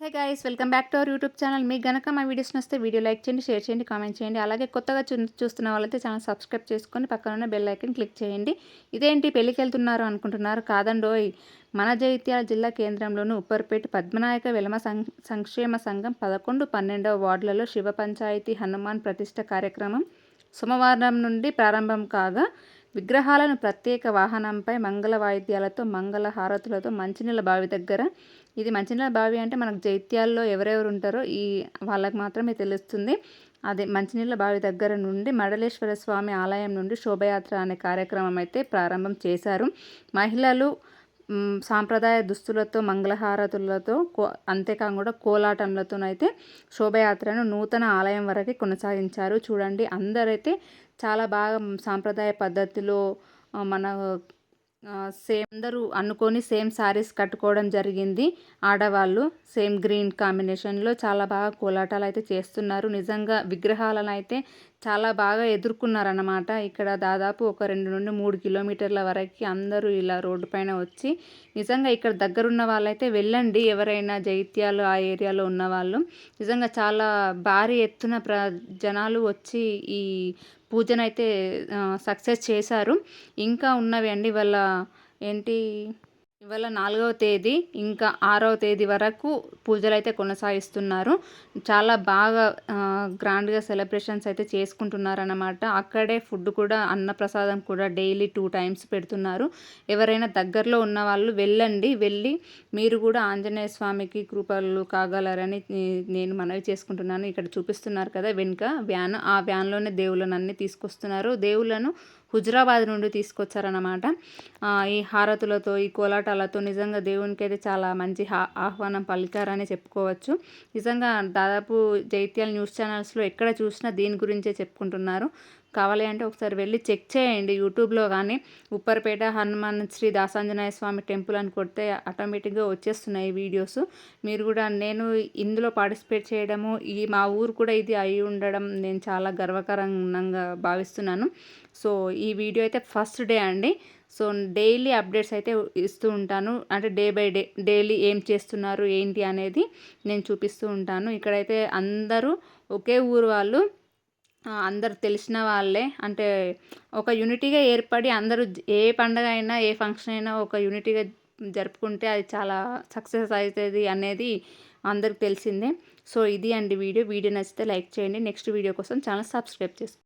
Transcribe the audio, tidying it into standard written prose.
Hey guys, welcome back to our YouTube channel. మీకు గనక మా వీడియోస్ నచ్చితే వీడియో లైక్ చేయండి, షేర్ చేయండి, కామెంట్ చేయండి. అలాగే కొత్తగా చూస్తున్న వాళ్ళైతే ఛానల్ సబ్స్క్రైబ్ చేసుకొని పక్కన బెల్ ఐకాన్ క్లిక్ చేయండి. ఇదేంటి పెళ్ళికి వెళ్తున్నారు అనుకుంటున్నారు? కాదండోయ్, మన జగిత్యాల జిల్లా కేంద్రంలోని ఉప్పర్పేట పద్మనాయక వెలమ సంక్షేమ సంఘం 11-12వ వార్డులలో శివ పంచాయతీ హనుమాన్ ప్రతిష్ఠ కార్యక్రమం సోమవారం నుండి ప్రారంభం కాగా, విగ్రహాలను ప్రత్యేక వాహనంపై మంగళ వాయిద్యాలతో, మంగళ హారతులతో మంచినీళ్ళ బావి దగ్గర, ఇది మంచినీళ్ళ బావి అంటే మనకు జైత్యాల్లో ఎవరెవరు ఉంటారో వాళ్ళకి మాత్రమే తెలుస్తుంది. అదే మంచినీళ్ళ బావి దగ్గర నుండి మడలేశ్వర స్వామి ఆలయం నుండి శోభయాత్ర అనే కార్యక్రమం అయితే ప్రారంభం చేశారు. మహిళలు సాంప్రదాయ దుస్తులతో, మంగళహారతులతో, అంతేకాకుండా కోలాటంలతోనైతే శోభయాత్రను నూతన ఆలయం వరకు కొనసాగించారు. చూడండి, అందరైతే చాలా బాగా సాంప్రదాయ పద్ధతిలో మన సేమ్ అందరూ అనుకొని సేమ్ శారీస్ కట్టుకోవడం జరిగింది. ఆడవాళ్ళు సేమ్ గ్రీన్ కాంబినేషన్లో చాలా బాగా కోలాటాలు అయితే చేస్తున్నారు. నిజంగా విగ్రహాలను అయితే చాలా బాగా ఎదుర్కొన్నారన్నమాట. ఇక్కడ దాదాపు ఒక 2-3 కిలోమీటర్ల వరకు అందరూ ఇలా రోడ్డు పైన వచ్చి, నిజంగా ఇక్కడ దగ్గరున్న వాళ్ళైతే వెళ్ళండి, ఎవరైనా జైత్యాలు ఆ ఏరియాలో ఉన్నవాళ్ళు. నిజంగా చాలా భారీ ఎత్తున జనాలు వచ్చి ఈ పూజనైతే సక్సెస్ చేశారు. ఇంకా ఉన్నవి అండి, ఇవాళ 4వ తేదీ, ఇంకా 6వ తేదీ వరకు పూజలైతే కొనసాగిస్తున్నారు. చాలా బాగా గ్రాండ్గా సెలబ్రేషన్స్ అయితే చేసుకుంటున్నారన్నమాట. అక్కడే ఫుడ్ కూడా, అన్నప్రసాదం కూడా డైలీ 2 టైమ్స్ పెడుతున్నారు. ఎవరైనా దగ్గరలో ఉన్న వాళ్ళు వెళ్ళి మీరు కూడా ఆంజనేయ స్వామికి కృపలు కాగలరని నేను మనవి చేసుకుంటున్నాను. ఇక్కడ చూపిస్తున్నారు కదా వెనుక వ్యాన్, ఆ వ్యాన్లోనే దేవుళ్ళను అన్నీ తీసుకొస్తున్నారు. దేవుళ్ళను హుజరాబాద్ నుండి తీసుకొచ్చారన్నమాట. ఈ హారతులతో, ఈ కోలాటాలతో నిజంగా దేవునికి అయితే చాలా మంచి ఆహ్వానం పలికారని చెప్పుకోవచ్చు. నిజంగా దాదాపు జైత్యాల న్యూస్ ఛానల్స్లో ఎక్కడ చూసినా దీని గురించే చెప్పుకుంటున్నారు. కావాలి అంటే ఒకసారి వెళ్ళి చెక్ చేయండి యూట్యూబ్లో కానీ. ఉప్పర్పేట హనుమాన్ శ్రీ దాసాంజనేయ స్వామి టెంపుల్ అని కొడితే ఆటోమేటిక్గా వచ్చేస్తున్నాయి వీడియోస్. మీరు కూడా, నేను ఇందులో పార్టిసిపేట్ చేయడము, మా ఊరు కూడా ఇది అయి ఉండడం నేను చాలా గర్వకారణంగా భావిస్తున్నాను. సో ఈ వీడియో అయితే ఫస్ట్ డే అండి. సో డైలీ అప్డేట్స్ అయితే ఇస్తూ ఉంటాను. అంటే డే బై డే డైలీ ఏం చేస్తున్నారు ఏంటి అనేది నేను చూపిస్తూ ఉంటాను. ఇక్కడైతే అందరూ ఒకే ఊరు వాళ్ళు, అందరు తెలిసిన వాళ్ళే. అంటే ఒక యూనిటీగా ఏర్పడి అందరూ ఏ పండగ అయినా, ఏ ఫంక్షన్ అయినా ఒక యూనిటీగా జరుపుకుంటే అది చాలా సక్సెస్ అవుతుంది అనేది అందరికి తెలిసిందే. సో ఇది అండి వీడియో నచ్చితే లైక్ చేయండి. నెక్స్ట్ వీడియో కోసం ఛానల్ సబ్స్క్రైబ్ చేసుకోండి.